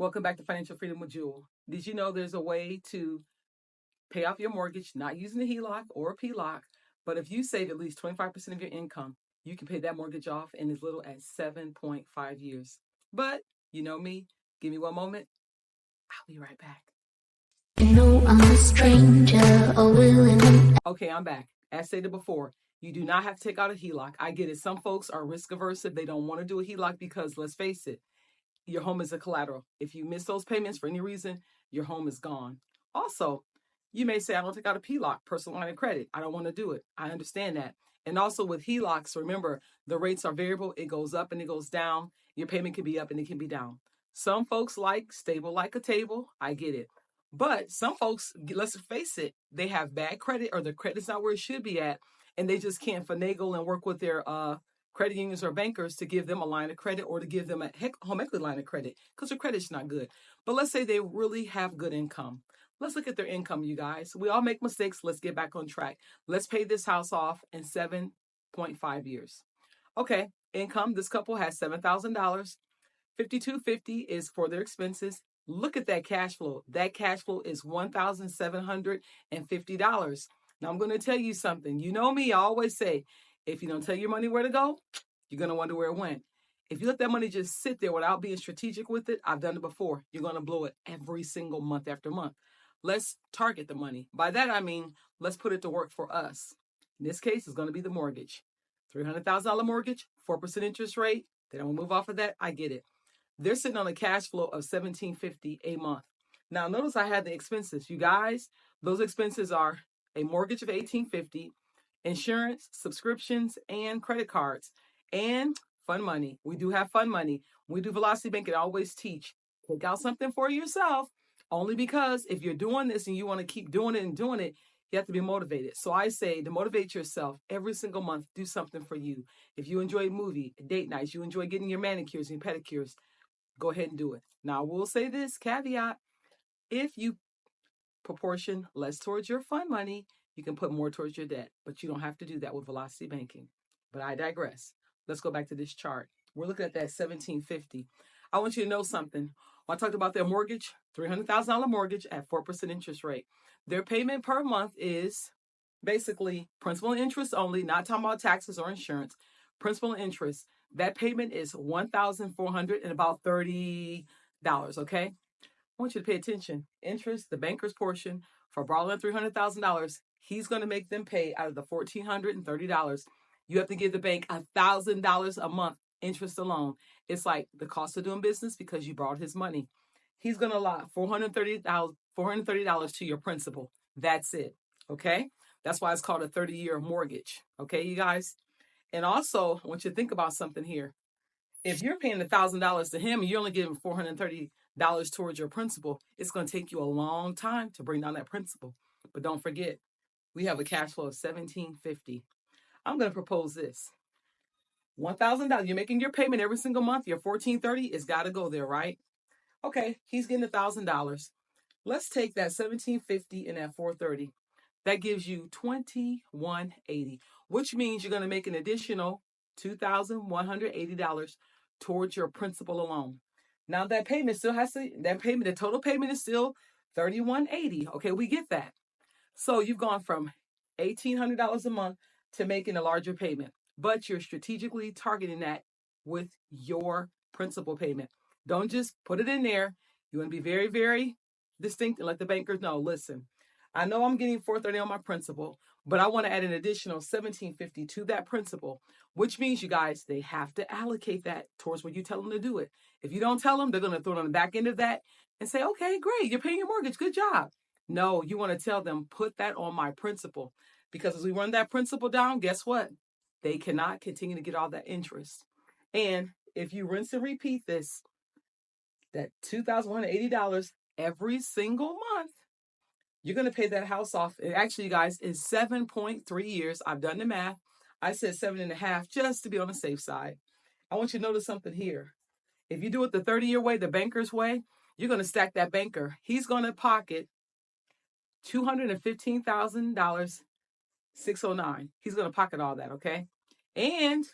Welcome back to Financial Freedom with Jewel. Did you know there's a way to pay off your mortgage not using a HELOC or a PLOC, but if you save at least 25% of your income, you can pay that mortgage off in as little as 7.5 years. But you know me, give me one moment. I'll be right back. You know I'm a stranger, Okay, I'm back. As stated before, you do not have to take out a HELOC. I get it. Some folks are risk averse if they don't want to do a HELOC because let's face it, your home is a collateral. If you miss those payments for any reason, your home is gone. Also, you may say, I don't take out a PLOC, personal line of credit. I don't want to do it. I understand that. And also with HELOCs, remember, the rates are variable. It goes up and it goes down. Your payment can be up and it can be down. Some folks like stable like a table. I get it. But some folks, let's face it, they have bad credit or their credit's not where it should be at. And they just can't finagle and work with their credit unions or bankers to give them a line of credit or to give them a home equity line of credit because their credit's not good. But let's say they really have good income. Let's look at their income, you guys. We all make mistakes. Let's get back on track. Let's pay this house off in 7.5 years. Okay, income. This couple has $7,000. $5,250 is for their expenses. Look at that cash flow. That cash flow is $1,750. Now I'm going to tell you something. You know me, I always say, if you don't tell your money where to go, you're going to wonder where it went. If you let that money just sit there without being strategic with it, I've done it before. You're going to blow it every single month after month. Let's target the money. By that, I mean, let's put it to work for us. In this case, it's going to be the mortgage. $300,000 mortgage, 4% interest rate. They don't move off of that. I get it. They're sitting on a cash flow of $1,750 a month. Now, notice I had the expenses. You guys, those expenses are a mortgage of $1,850, insurance, subscriptions, and credit cards, and fund money. We do have fund money. We do Velocity Bank and always teach. Take out something for yourself, only because if you're doing this and you want to keep doing it and doing it, you have to be motivated. So I say to motivate yourself every single month, do something for you. If you enjoy movie, date nights, you enjoy getting your manicures and pedicures, go ahead and do it. Now, I will say this caveat. If you proportion less towards your fund money, you can put more towards your debt, but you don't have to do that with Velocity Banking. But I digress. Let's go back to this chart. We're looking at that $1,750. I want you to know something. When I talked about their mortgage, $300,000 mortgage at 4% interest rate. Their payment per month is basically principal and interest only, not talking about taxes or insurance. Principal and interest. That payment is $1,400 and about $30. Okay, I want you to pay attention. Interest, the banker's portion for borrowing $300,000, he's going to make them pay out of the $1,430. You have to give the bank $1,000 a month interest alone. It's like the cost of doing business because you borrowed his money. He's going to allot $430 to your principal. That's it. Okay, that's why it's called a 30-year mortgage. Okay, you guys. And also, I want you to think about something here. If you're paying $1,000 to him and you're only giving $430 towards your principal, it's going to take you a long time to bring down that principal. But don't forget, we have a cash flow of $1,750. I'm going to propose this. $1,000. You're making your payment every single month. Your $1,430, it's got to go there, right? Okay, he's getting $1,000. Let's take that $1,750 and that $430. That gives you $2,180, which means you're going to make an additional $2,180 towards your principal alone. Now that payment still has to, the total payment is still $3,180. Okay, we get that. So you've gone from $1,800 a month to making a larger payment, but you're strategically targeting that with your principal payment. Don't just put it in there. You want to be very, very distinct and let the bankers know, listen, I know I'm getting $430 on my principal, but I want to add an additional $1,750 to that principal, which means, you guys, they have to allocate that towards what you tell them to do it. If you don't tell them, they're going to throw it on the back end of that and say, okay, great, you're paying your mortgage, good job. No, you want to tell them, put that on my principal, because as we run that principal down, guess what? They cannot continue to get all that interest. And if you rinse and repeat this, that $2,180 every single month, you're going to pay that house off. It actually, you guys, is 7.3 years. I've done the math. I said 7.5 just to be on the safe side. I want you to notice something here. If you do it the 30-year way, the banker's way, you're going to stack that banker. He's going to pocket $215,000, 609. He's going to pocket all that, okay? And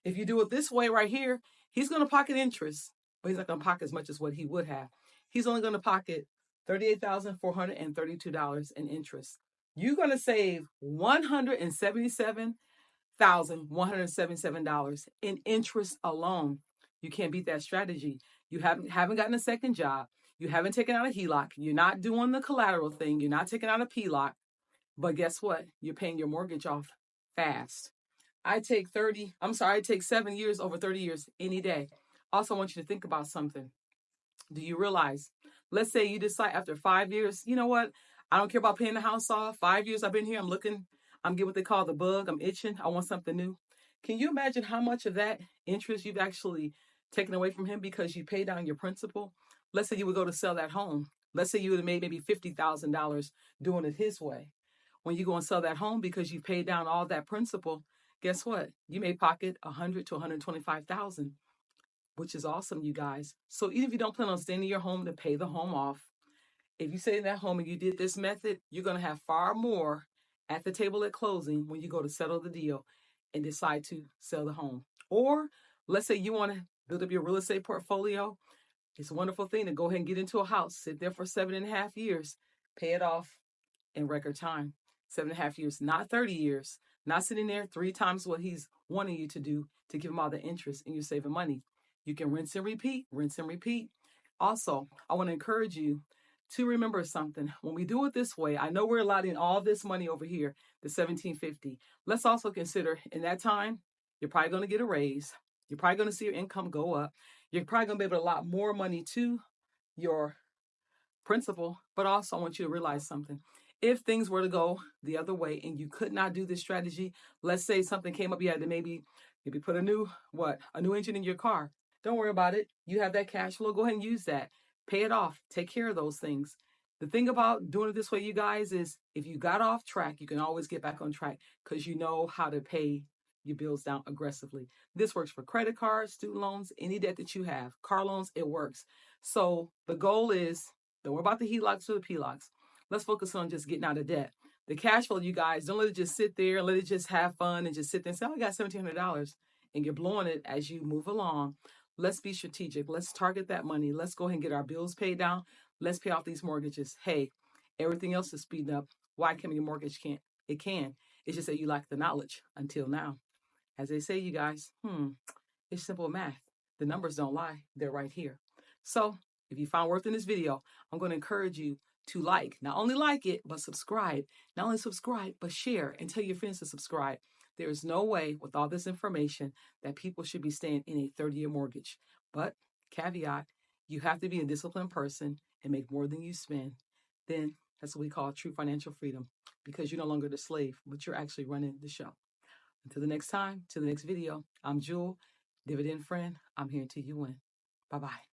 if you do it this way right here, he's going to pocket interest. but he's not going to pocket as much as what he would have. He's only going to pocket $38,432 in interest. You're going to save $177,177 in interest alone. You can't beat that strategy. You haven't gotten a second job. You haven't taken out a HELOC. You're not doing the collateral thing. You're not taking out a PLOC. But guess what? You're paying your mortgage off fast. I take 7 years over 30 years any day. Also, I want you to think about something. Do you realize, let's say you decide after 5 years, you know what? I don't care about paying the house off. 5 years I've been here. I'm getting what they call the bug. I'm itching. I want something new. Can you imagine how much of that interest you've actually taken away from him because you paid down your principal? Let's say you would go to sell that home. Let's say you would have made maybe $50,000 doing it his way. When you go and sell that home because you paid down all that principal, guess what? You may pocket $100,000 to $125,000, which is awesome, you guys. So even if you don't plan on staying in your home to pay the home off, if you stay in that home and you did this method, you're going to have far more at the table at closing when you go to settle the deal and decide to sell the home. Or let's say you want to build up your real estate portfolio. It's a wonderful thing to go ahead and get into a house, sit there for 7.5 years, pay it off in record time. 7.5 years, not 30 years, not sitting there 3 times what he's wanting you to do to give him all the interest and you're saving money. You can rinse and repeat, rinse and repeat. Also, I want to encourage you to remember something. When we do it this way, I know we're allotting all this money over here, the $1,750. Let's also consider in that time, you're probably going to get a raise. You're probably going to see your income go up. You're probably going to be able to allot more money to your principal. But also, I want you to realize something. If things were to go the other way and you could not do this strategy, let's say something came up, you had to maybe put a new engine in your car. Don't worry about it. You have that cash flow. Go ahead and use that. Pay it off. Take care of those things. The thing about doing it this way, you guys, is if you got off track, you can always get back on track because you know how to pay your bills down aggressively. This works for credit cards, student loans, any debt that you have. Car loans, it works. So the goal is, don't worry about the HELOCs or the PLOCs. Let's focus on just getting out of debt. The cash flow, you guys, don't let it just sit there. Let it just have fun and just sit there and say, oh, I got $1,700 and you're blowing it as you move along. Let's be strategic. Let's target that money. Let's go ahead and get our bills paid down. Let's pay off these mortgages. Hey, everything else is speeding up. Why can't your mortgage can't? It can. It's just that you lack the knowledge until now. As they say, you guys, it's simple math. The numbers don't lie. They're right here. So if you found worth in this video, I'm going to encourage you to not only like it, but subscribe. Not only subscribe, but share and tell your friends to subscribe. There is no way with all this information that people should be staying in a 30-year mortgage. But caveat, you have to be a disciplined person and make more than you spend. Then that's what we call true financial freedom, because you're no longer the slave, but you're actually running the show. Until the next time, to the next video, I'm Jewel, Dividend Friend. I'm here until you win. Bye-bye.